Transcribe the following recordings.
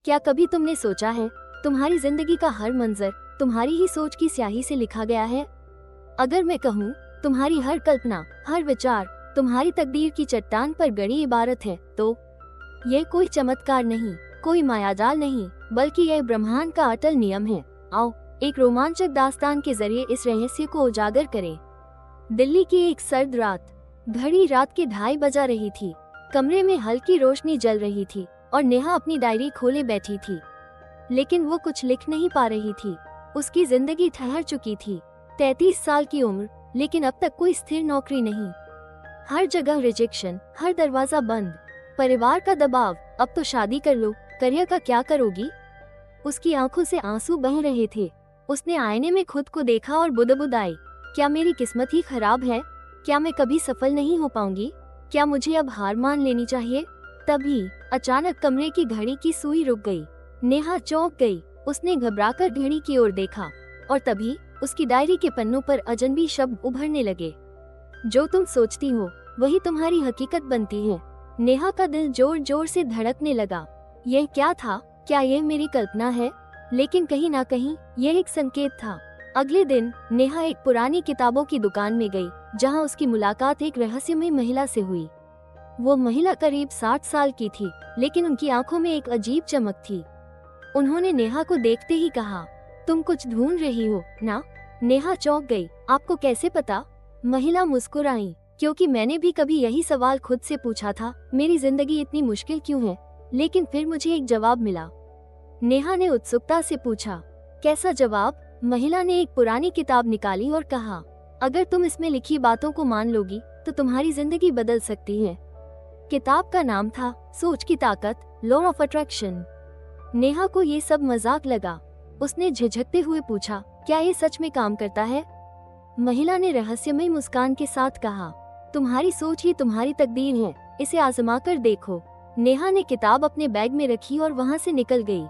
क्या कभी तुमने सोचा है तुम्हारी जिंदगी का हर मंजर तुम्हारी ही सोच की स्याही से लिखा गया है? अगर मैं कहूँ तुम्हारी हर कल्पना, हर विचार तुम्हारी तकदीर की चट्टान पर गड़ी इबारत है, तो यह कोई चमत्कार नहीं, कोई मायाजाल नहीं, बल्कि यह ब्रह्मांड का अटल नियम है। आओ एक रोमांचक दास्तान के जरिए इस रहस्य को उजागर करें। दिल्ली की एक सर्द रात, घड़ी रात के 2:30 बजा रही थी। कमरे में हल्की रोशनी जल रही थी और नेहा अपनी डायरी खोले बैठी थी, लेकिन वो कुछ लिख नहीं पा रही थी। उसकी जिंदगी ठहर चुकी थी, 33 साल की उम्र, लेकिन अब तक कोई स्थिर नौकरी नहीं। हर जगह रिजेक्शन, हर दरवाजा बंद, परिवार का दबाव, अब तो शादी कर लो, करियर का क्या करोगी? उसकी आंखों से आंसू बह रहे थे। उसने आईने में खुद को देखा और बुदबुद आई, क्या मेरी किस्मत ही खराब है? क्या मैं कभी सफल नहीं हो पाऊंगी? क्या मुझे अब हार मान लेनी चाहिए? तभी अचानक कमरे की घड़ी की सुई रुक गई। नेहा चौंक गई। उसने घबराकर घड़ी की ओर देखा और तभी उसकी डायरी के पन्नों पर अजनबी शब्द उभरने लगे। जो तुम सोचती हो वही तुम्हारी हकीकत बनती है। नेहा का दिल जोर जोर से धड़कने लगा। यह क्या था? क्या यह मेरी कल्पना है? लेकिन कहीं ना कहीं यह एक संकेत था। अगले दिन नेहा एक पुरानी किताबों की दुकान में गई, जहां उसकी मुलाकात एक रहस्यमयी महिला से हुई। वो महिला करीब 60 साल की थी, लेकिन उनकी आंखों में एक अजीब चमक थी। उन्होंने नेहा को देखते ही कहा, तुम कुछ ढूंढ रही हो ना? नेहा चौंक गई। आपको कैसे पता? महिला मुस्कुराई, क्योंकि मैंने भी कभी यही सवाल खुद से पूछा था, मेरी जिंदगी इतनी मुश्किल क्यों है? लेकिन फिर मुझे एक जवाब मिला। नेहा ने उत्सुकता से पूछा, कैसा जवाब? महिला ने एक पुरानी किताब निकाली और कहा, अगर तुम इसमें लिखी बातों को मान लोगी तो तुम्हारी जिंदगी बदल सकती है। किताब का नाम था सोच की ताकत, लॉ ऑफ अट्रैक्शन। नेहा को ये सब मजाक लगा। उसने झिझकते हुए पूछा, क्या ये सच में काम करता है? महिला ने रहस्यमयी मुस्कान के साथ कहा, तुम्हारी सोच ही तुम्हारी तकदीर है, इसे आजमा कर देखो। नेहा ने किताब अपने बैग में रखी और वहाँ से निकल गई।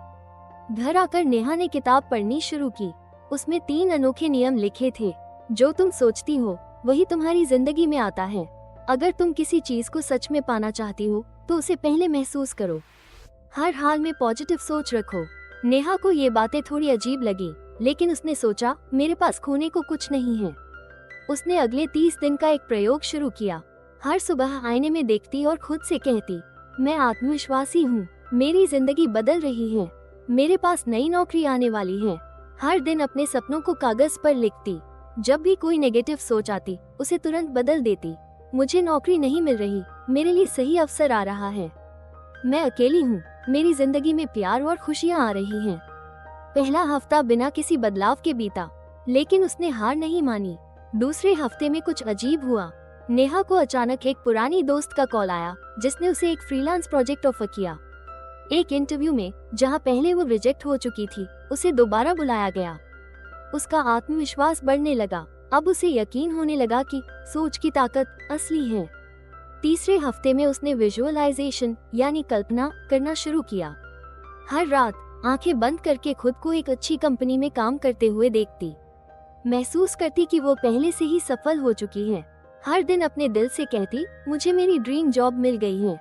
घर आकर नेहा ने किताब पढ़नी शुरू की। उसमें 3 अनोखे नियम लिखे थे। जो तुम सोचती हो वही तुम्हारी जिंदगी में आता है। अगर तुम किसी चीज को सच में पाना चाहती हो तो उसे पहले महसूस करो। हर हाल में पॉजिटिव सोच रखो। नेहा को ये बातें थोड़ी अजीब लगी, लेकिन उसने सोचा, मेरे पास खोने को कुछ नहीं है। उसने अगले 30 दिन का एक प्रयोग शुरू किया। हर सुबह आईने में देखती और खुद से कहती, मैं आत्मविश्वासी हूँ, मेरी जिंदगी बदल रही है, मेरे पास नई नौकरी आने वाली है। हर दिन अपने सपनों को कागज पर लिखती। जब भी कोई नेगेटिव सोच आती उसे तुरंत बदल देती। मुझे नौकरी नहीं मिल रही, मेरे लिए सही अवसर आ रहा है। मैं अकेली हूँ, मेरी जिंदगी में प्यार और खुशियाँ आ रही हैं। पहला हफ्ता बिना किसी बदलाव के बीता, लेकिन उसने हार नहीं मानी। दूसरे हफ्ते में कुछ अजीब हुआ। नेहा को अचानक एक पुरानी दोस्त का कॉल आया, जिसने उसे एक फ्रीलांस प्रोजेक्ट ऑफर किया। एक इंटरव्यू में जहां पहले वो रिजेक्ट हो चुकी थी, उसे दोबारा बुलाया गया। उसका आत्मविश्वास बढ़ने लगा। अब उसे यकीन होने लगा कि सोच की ताकत असली है। तीसरे हफ्ते में उसने विजुअलाइजेशन यानी कल्पना करना शुरू किया। हर रात आंखें बंद करके खुद को एक अच्छी कंपनी में काम करते हुए देखती। महसूस करती कि वो पहले से ही सफल हो चुकी है। हर दिन अपने दिल से कहती, मुझे मेरी ड्रीम जॉब मिल गई है।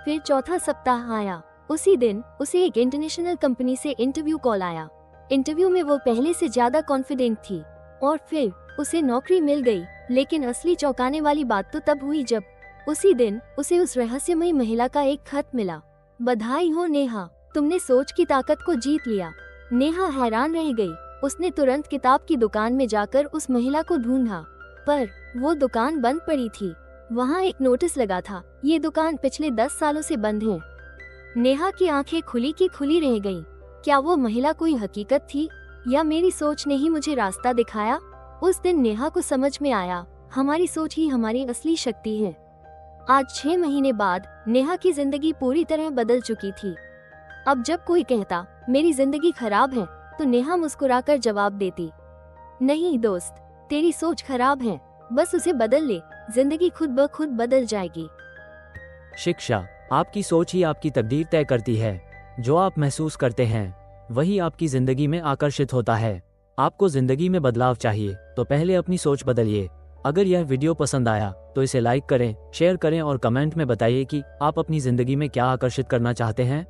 फिर चौथा सप्ताह आया। उसी दिन उसे एक इंटरनेशनल कंपनी से इंटरव्यू कॉल आया। इंटरव्यू में वो पहले से ज्यादा कॉन्फिडेंट थी और फिर उसे नौकरी मिल गई। लेकिन असली चौंकाने वाली बात तो तब हुई जब उसी दिन उसे उस रहस्यमयी महिला का एक खत मिला। बधाई हो नेहा, तुमने सोच की ताकत को जीत लिया। नेहा हैरान रह गई। उसने तुरंत किताब की दुकान में जाकर उस महिला को ढूंढा, पर वो दुकान बंद पड़ी थी। वहाँ एक नोटिस लगा था, ये दुकान पिछले 10 सालों से बंद है। नेहा की आंखें खुली की खुली रह गईं। क्या वो महिला कोई हकीकत थी या मेरी सोच ने ही मुझे रास्ता दिखाया? उस दिन नेहा को समझ में आया, हमारी सोच ही हमारी असली शक्ति है। आज 6 महीने बाद नेहा की जिंदगी पूरी तरह बदल चुकी थी। अब जब कोई कहता मेरी जिंदगी खराब है, तो नेहा मुस्कुराकर जवाब देती, नहीं दोस्त, तेरी सोच खराब है, बस उसे बदल ले, जिंदगी खुद ब खुद बदल जाएगी। शिक्षा, आपकी सोच ही आपकी तकदीर तय करती है। जो आप महसूस करते हैं वही आपकी जिंदगी में आकर्षित होता है। आपको जिंदगी में बदलाव चाहिए तो पहले अपनी सोच बदलिए। अगर यह वीडियो पसंद आया तो इसे लाइक करें, शेयर करें और कमेंट में बताइए कि आप अपनी जिंदगी में क्या आकर्षित करना चाहते हैं।